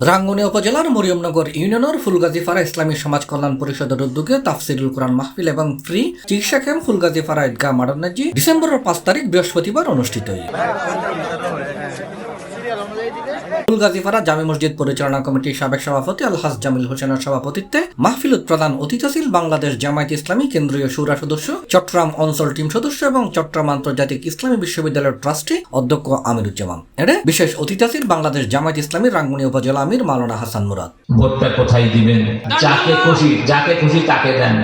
রাঙ্গুনিয়া উপজেলার মরিয়মনগর ইউনিয়নের ফুলগাজীপাড়া ইসলামী সমাজ কল্যাণ পরিষদের উদ্যোগে তাফসিরুল কোরআন মাহফিল এবং ফ্রি চিকিৎসা ক্যাম্প ফুলগাজীপাড়া ঈদগাহ মাঠে ডিসেম্বরের 5 তারিখ বৃহস্পতিবার অনুষ্ঠিত হয়। ফুলগাজীপাড়া জামে মসজিদ পরিচালনা কমিটির সাবেক সভাপতি আলহাজ জামিল হোসেনের সভাপতিত্বে মাহফিলত প্রধান অতিথি ছিল বাংলাদেশ জামায়াত ইসলামী কেন্দ্রীয় শুরা সদস্য, চট্টগ্রাম অঞ্চল টিম সদস্য এবং চট্টগ্রাম আন্তর্জাতিক ইসলামী বিশ্ববিদ্যালয়ের ট্রাস্টি অধ্যক্ষ আমিরুজ্জামান। এর বিশেষ অতিথি ছিল বাংলাদেশ জামায়াত ইসলামী রাঙ্গুনিয়া উপজেলা আমির মাওলানা হাসান মুরাদ। ভোটটা কোথায় দিবেন? যাকে খুশি তাকে দেন,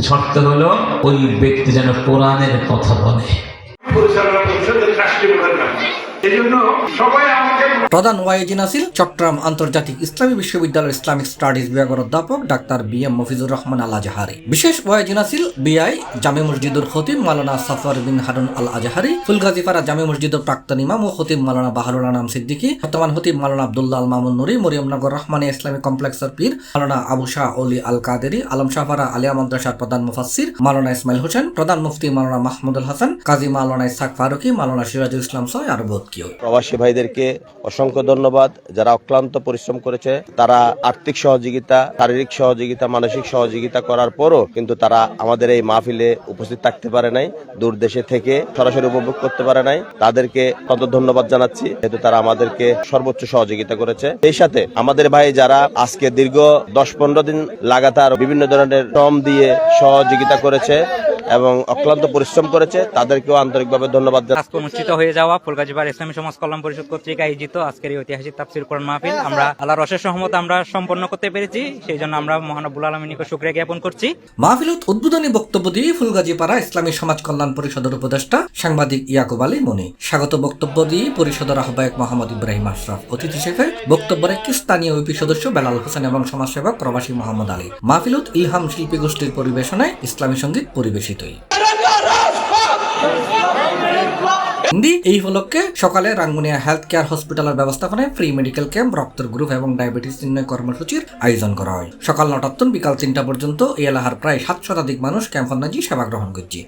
শর্ত হলো ওই ব্যক্তি যেন কোরআনের কথা বলে। প্রধান ওয়াইজি নাসির চট্টগ্রাম আন্তর্জাতিক ইসলামী বিশ্ববিদ্যালয়ের ইসলামিক স্টাডিজ বিভাগের অধ্যাপক ডাক্তার বিএম মফিজুর রহমান আল আজহারি, বিশেষ ওয়াইজি নাসির বিআই জামে মসজিদুর খতিব মাওলানা সাফর বিন হারুন আল আজহারি, ফুলগাজীপাড়া জামে মসজিদের প্রাক্তন ইমাম ও খতিব মাওলানা বাহারুল আনাম সিদ্দিকী, বর্তমান খতিব মাওলানা আব্দুল্লাহ আল মামুন নুরি, মরিয়মনগর রহমানিয়া ইসলামী কমপ্লেক্সের পীর মাওলানা আবু শাহ অলি আল কাদেরি, আলম শাহপাড়া আলিয়া মাদ্রাসার প্রধান মুফাসসির মাওলানা ইসমাইল হোসেন, প্রধান মুফতি মাওলানা মাহমুদুল হাসান, কাজী মাওলানা ইসহাক ফারুকি, মাওলানা সিরাজুল ইসলাম সহ আরো বহুত কেউ। প্রবাসী ভাইদেরকে অসংখ্য ধন্যবাদ, যারা অক্লান্ত পরিশ্রম করেছে। তারা আর্থিক সহযোগিতা, শারীরিক সহযোগিতা, মানসিক সহযোগিতা করার পরও কিন্তু তারা আমাদের এই মাহফিলে উপস্থিত থাকতে পারে নাই, দূর দেশে থেকে সরাসরি উপভোগ করতে পারে নাই। তাদেরকে কত ধন্যবাদ জানাচ্ছি, যেহেতু তারা আমাদেরকে সর্বোচ্চ সহযোগিতা করেছে। এই সাথে আমাদের ভাই যারা আজকে দীর্ঘ 10-15 দিন লাগাতার বিভিন্ন ধরনের শ্রম দিয়ে সহযোগিতা করেছে এবং অক্লান্ত পরিশ্রম করেছে, তাদেরকেও আন্তরিকভাবে ধন্যবাদ। আজকে অনুষ্ঠিত হয়ে যাওয়া ফুলগাজীপাড়া ইসলামী সমাজ কল্যাণ পরিষদ কর্তৃক আয়োজিত আজকের এই ঐতিহাসিক তাফসীর কোরআন মাহফিল আমরা আল্লাহর অশেষ রহমতে আমরা সম্পন্ন করতে পেরেছি, সেই জন্য আমরা মহান রব্বুল আলামিনের নিকট শুকরিয়া জ্ঞাপন করছি। মাহফিলত উদ্বোধনী বক্তব্য দিয়ে ফুলগাজীপাড়া ইসলামী সমাজ কল্যাণ পরিষদের উপদেষ্টা সাংবাদিক ইয়াকুব আলী মনি, স্বাগত বক্তব্য দিয়ে পরিষদের আহ্বায়ক মোহাম্মদ ইব্রাহিম আশরাফ, অতিথি হিসেবে বক্তব্য রাখেন স্থানীয় ইউপি সদস্য বেলাল হোসেন এবং সমাজসেবক প্রবাসী মোহাম্মদ আলী। মাহফিলত ইলহাম শিল্পী গোষ্ঠীর পরিবেশনায় ইসলামী সঙ্গীত পরিবেশিত। এই উপলক্ষে সকালে রাঙ্গুনিয়া হেলথ কেয়ার হসপিটালের ব্যবস্থাপনায় ফ্রি মেডিকেল ক্যাম্প, রক্তের গ্রুপ এবং ডায়াবেটিস নির্ণয় কর্মসূচির আয়োজন করা হয়। সকাল 9টা বিকাল 3টা পর্যন্ত এই এলাকার প্রায় 7 শতাধিক মানুষ ক্যাম্পের নাজি সেবা গ্রহণ করছে।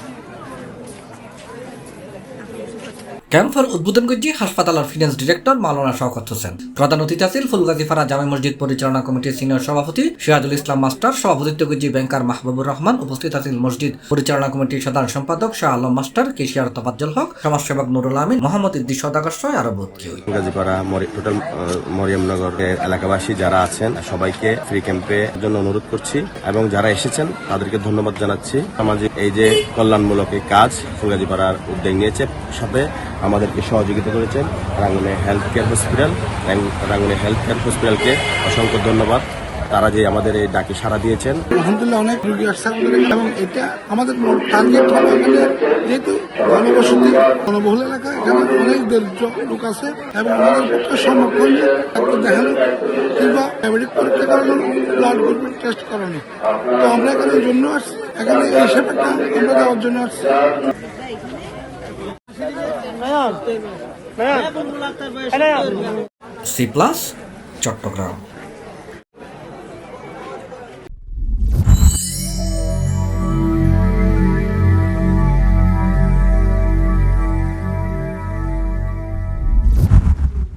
ক্যাম্পের উদ্বোধন করছে হাসপাতালের ফিনান্স ডিরেক্টর মাওলানা শওকত হোসেন। প্রধান অতিথি ছিলেন ফুলগাজীপাড়া জামে মসজিদ পরিচালনা কমিটির সিনিয়র সভাপতি সিরাজুল ইসলাম মাস্টার, সভাপতিত্ব করছে ব্যাংকার মাহবুবুর রহমান, উপস্থিত আছেন মসজিদ পরিচালনা কমিটির সাধারণ সম্পাদক শাহ আলম মাস্টার, কেশিয়ার তোফাজ্জল হক, সমাজসেবক নুরুল আমিন, মোহাম্মদ ইদ্দিস সওদাগর সহ আরো বহুত কেউ। ফুলগাজীপাড়া টোটাল মরিয়মনগর এলাকাবাসী যারা আছেন সবাইকে ফ্রি ক্যাম্পে জন্য অনুরোধ করছি এবং যারা এসেছেন তাদেরকে ধন্যবাদ জানাচ্ছি। সামাজিক এই যে কল্যাণমূলক এই কাজ ফুলগাজীপাড়ার উদ্যোগ নিয়েছে, সাথে আমাদেরকে সহযোগিতা করেছেন Rangunia health care hospital. Rangunia health care হসপিটালকে অসংখ্য ধন্যবাদ, তারা যে আমাদের এই ডাকে সাড়া দিয়েছেন। আলহামদুলিল্লাহ অনেক রোগী আসছে এবং এটা আমাদের টার্গেট হবে, যেহেতু জনবসতি জনবহুল এলাকা, এখানে অনেক দরিদ্র লোক আছে এবং আমাদের পক্ষে সম্ভব হয়নি ডাক্তার দেখানো কিংবা ডায়াবেটিক পরীক্ষা করানো, ব্লাড গ্রুপ টেস্ট করানো। তো আমরা এখানে জন্য আসছি, এখানে এই সেবাটা আমরা দেওয়ার জন্য আসছি। C+ চট্টগ্রাম।